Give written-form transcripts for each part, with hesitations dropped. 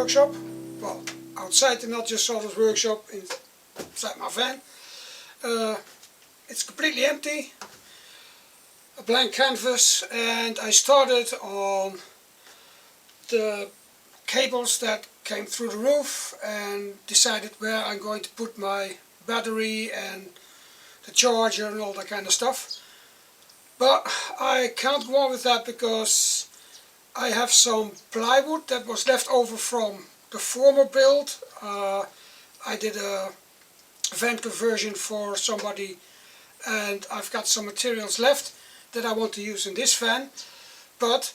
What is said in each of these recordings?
workshop, well, outside the Not Just Sawdust workshop, inside my van. It's completely empty, a blank canvas, and I started on the cables that came through the roof and decided where I'm going to put my battery and the charger and all that kind of stuff. But I can't go on with that because I have some plywood that was left over from the former build. I did a van conversion for somebody and I've got some materials left that I want to use in this van, but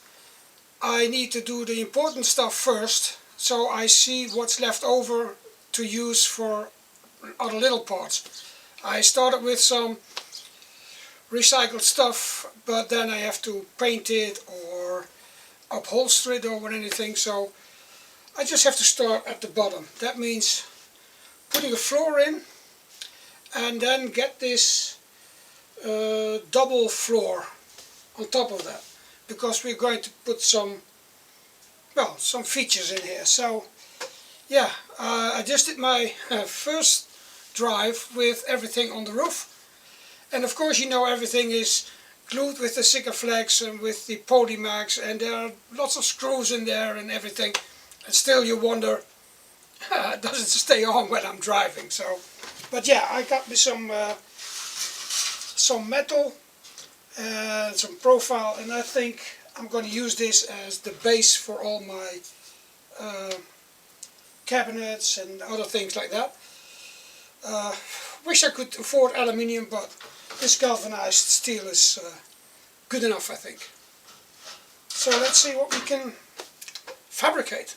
I need to do the important stuff first, so I see what's left over to use for other little parts. I started with some recycled stuff, but then I have to paint it or upholster it or anything, so I just have to start at the bottom. That means putting a floor in and then get this double floor on top of that, because we're going to put some features in here. So yeah, I just did my first drive with everything on the roof, and of course, you know, everything is glued with the Sikaflex and with the Polymax, and there are lots of screws in there and everything, and still you wonder, does it stay on when I'm driving? So, but yeah, I got me some metal and some profile, and I think I'm going to use this as the base for all my cabinets and other things like that. Wish I could afford aluminium, but this galvanized steel is good enough, I think. So let's see what we can fabricate.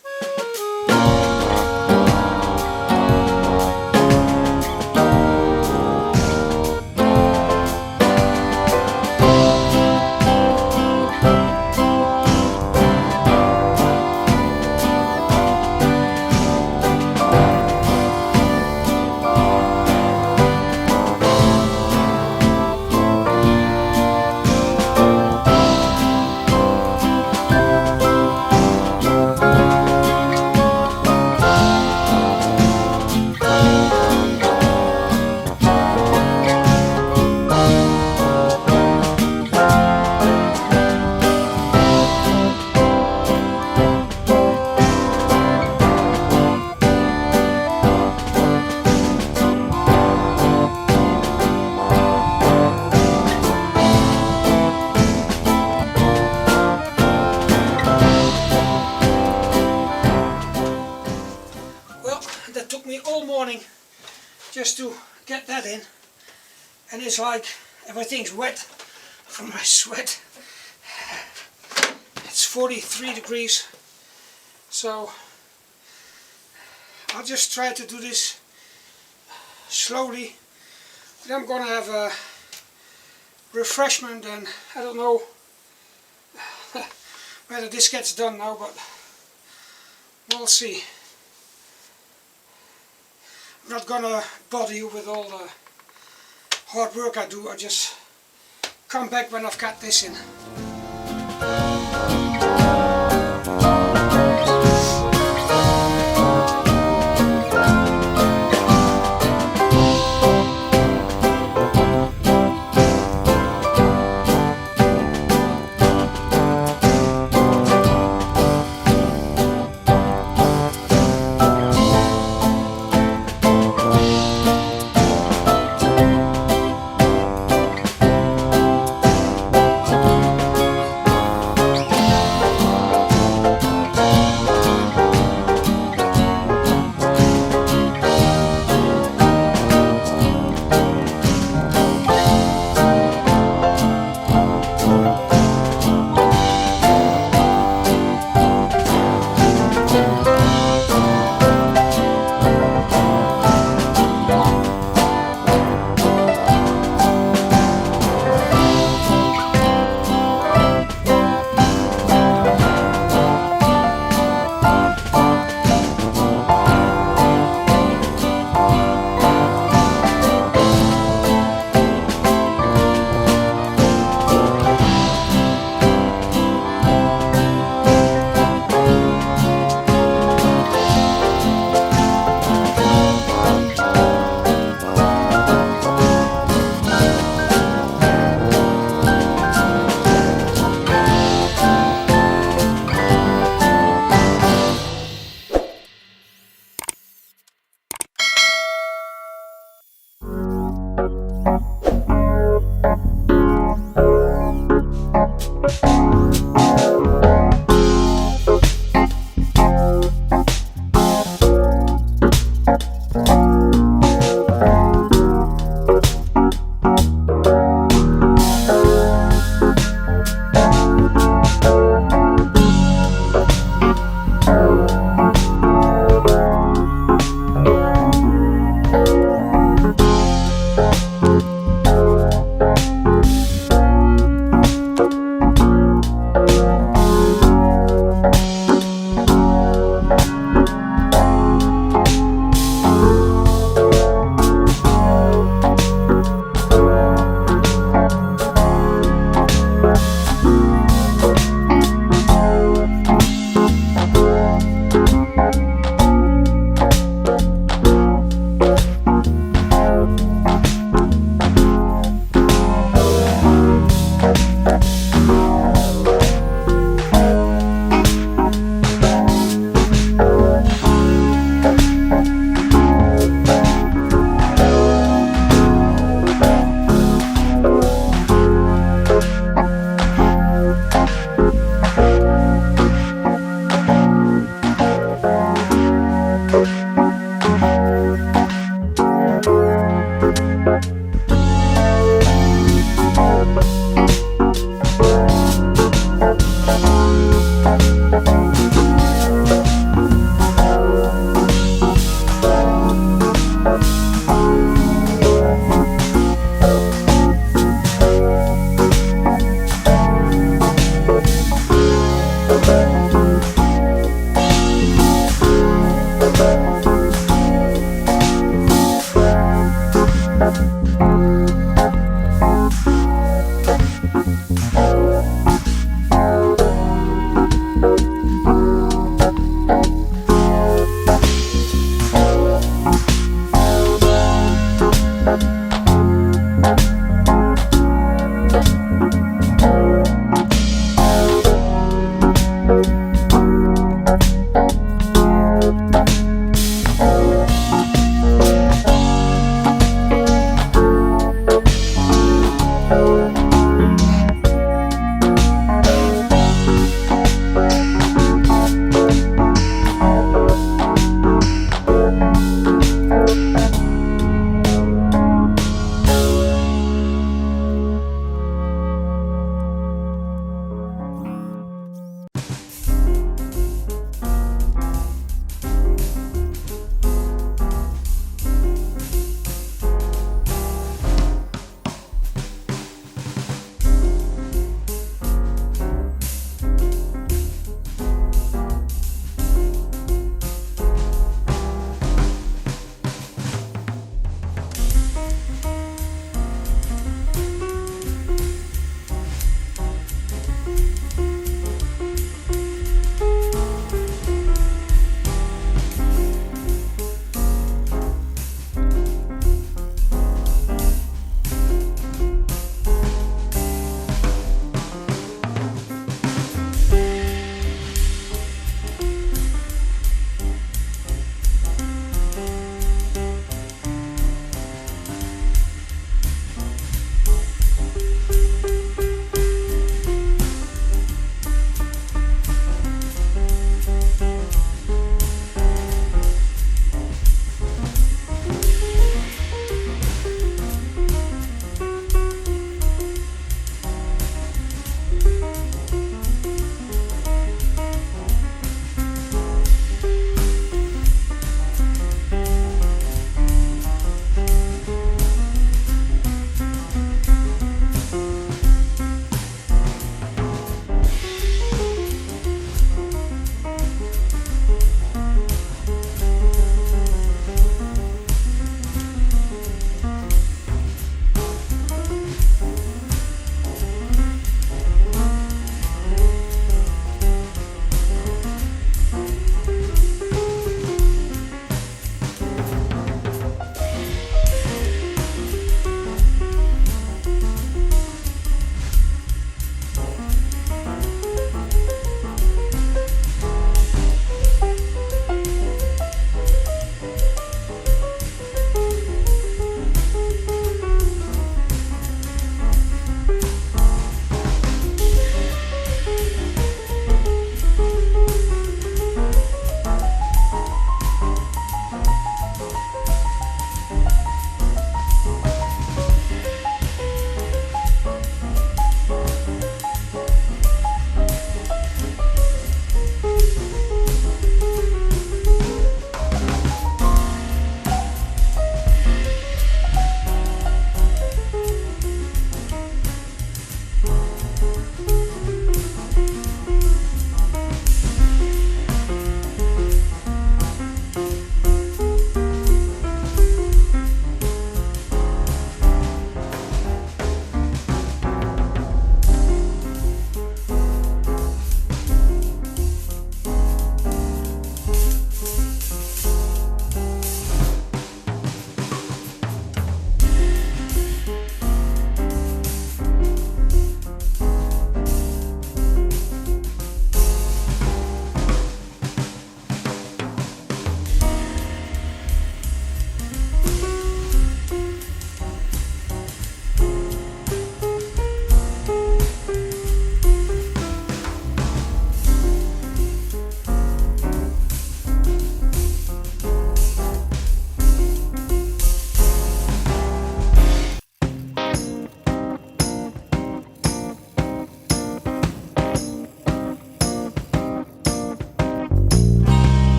Just to get that in, and it's like everything's wet from my sweat. It's 43 degrees, so I'll just try to do this slowly. Then I'm gonna have a refreshment, and I don't know whether this gets done now, but we'll see. I'm not gonna bother you with all the hard work I do. I just come back when I've got this in.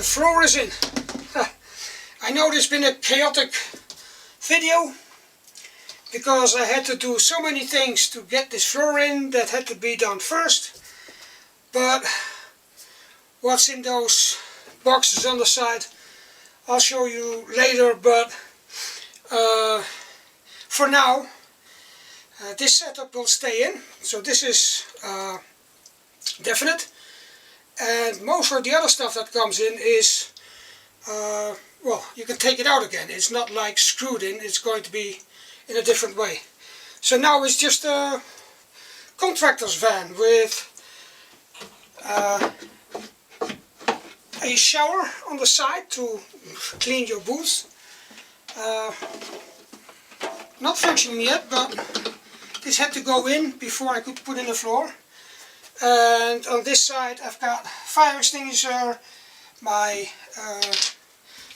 floor is in. I know this has been a chaotic video because I had to do so many things to get this floor in that had to be done first. But what's in those boxes on the side I'll show you later, but for now this setup will stay in, so this is definite, and most of the other stuff that comes in is well, you can take it out again. It's not like screwed in, it's going to be in a different way. So now it's just a contractor's van with a shower on the side to clean your booth. Not functioning yet, but this had to go in before I could put in the floor. And on this side I've got fire extinguisher, my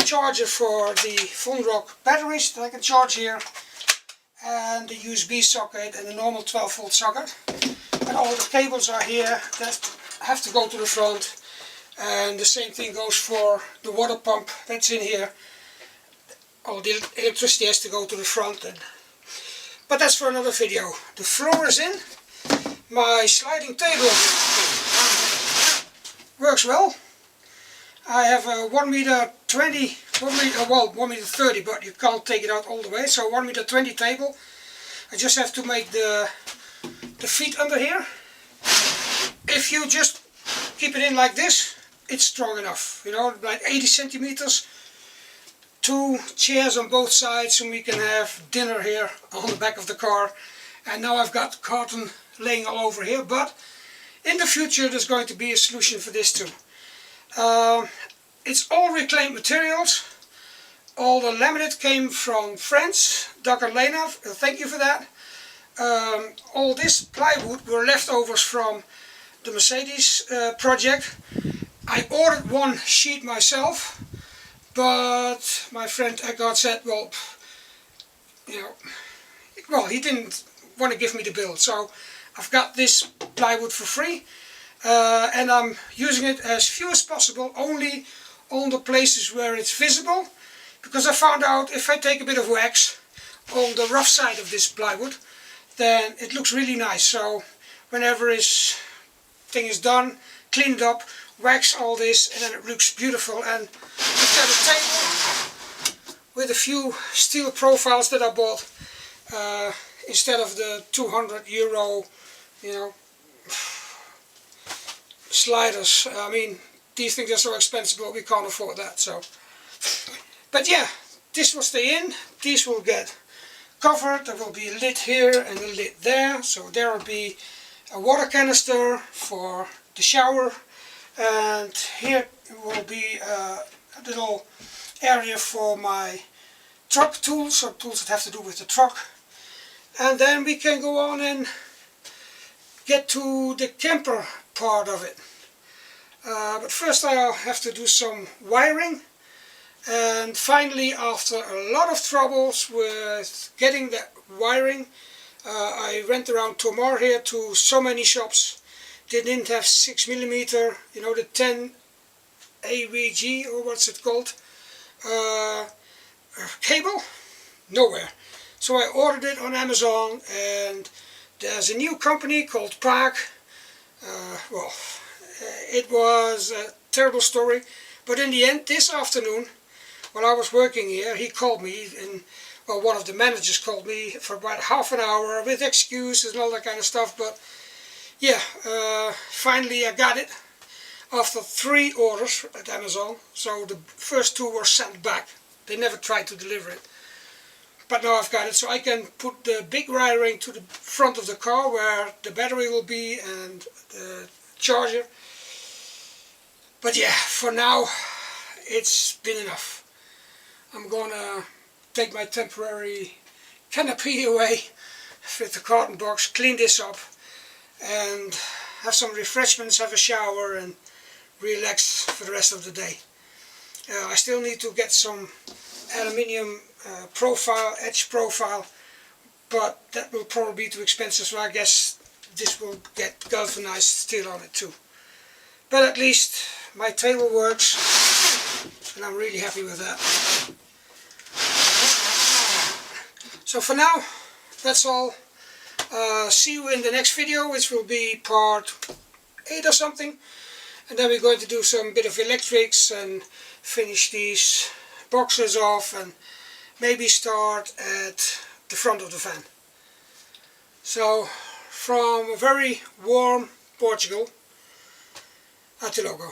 charger for the Rock batteries that I can charge here, and the USB socket and a normal 12-volt socket. And all the cables are here that have to go to the front. And the same thing goes for the water pump that's in here. All the electricity has to go to the front. But that's for another video. The floor is in. My sliding table works well. I have a 1m20, 1m30, but you can't take it out all the way. So 1m20 table. I just have to make the feet under here. If you just keep it in like this, it's strong enough, you know, like 80 centimeters, 2 chairs on both sides, and we can have dinner here on the back of the car. And now I've got carton laying all over here, but in the future there's going to be a solution for this too. It's all reclaimed materials. All the laminate came from France, Doc and Lena, thank you for that. All this plywood were leftovers from the Mercedes project. I ordered one sheet myself, but my friend Eckhart said, well, you know, he didn't want to give me the bill, so I've got this plywood for free, and I'm using it as few as possible, only on the places where it's visible, because I found out if I take a bit of wax on the rough side of this plywood, then it looks really nice. So whenever this thing is done, clean it up, wax all this, and then it looks beautiful. And I've got a table with a few steel profiles that I bought instead of the €200, you know, sliders. I mean, these things are so expensive, but we can't afford that. So, but yeah, this will stay in. These will get covered. There will be a lid here and a lid there. So there will be a water canister for the shower, and here will be a little area for my truck tools, or tools that have to do with the truck. And then we can go on and get to the camper part of it. But first I'll have to do some wiring, and finally, after a lot of troubles with getting that wiring, I went around Tomar here to so many shops. They didn't have 6mm, you know, the 10 AVG, or what's it called, cable, nowhere. So I ordered it on Amazon, and there's a new company called Park. Well, it was a terrible story, but in the end, this afternoon, while I was working here, he called me, and well, one of the managers called me for about half an hour with excuses and all that kind of stuff. But yeah, finally I got it after 3 orders at Amazon. So the first 2 were sent back. They never tried to deliver it. But now I've got it, so I can put the big wiring to the front of the car where the battery will be and the charger. But yeah, for now it's been enough. I'm gonna take my temporary canopy away with the carton box, clean this up, and have some refreshments, have a shower, and relax for the rest of the day. I still need to get some aluminium profile, edge profile, but that will probably be too expensive, so I guess this will get galvanized steel on it too. But at least my table works. and I'm really happy with that. So for now, that's all. See you in the next video, which will be part 8 or something, and then we're going to do some bit of electrics and finish these boxes off and maybe start at the front of the van. So from a very warm Portugal, at the logo.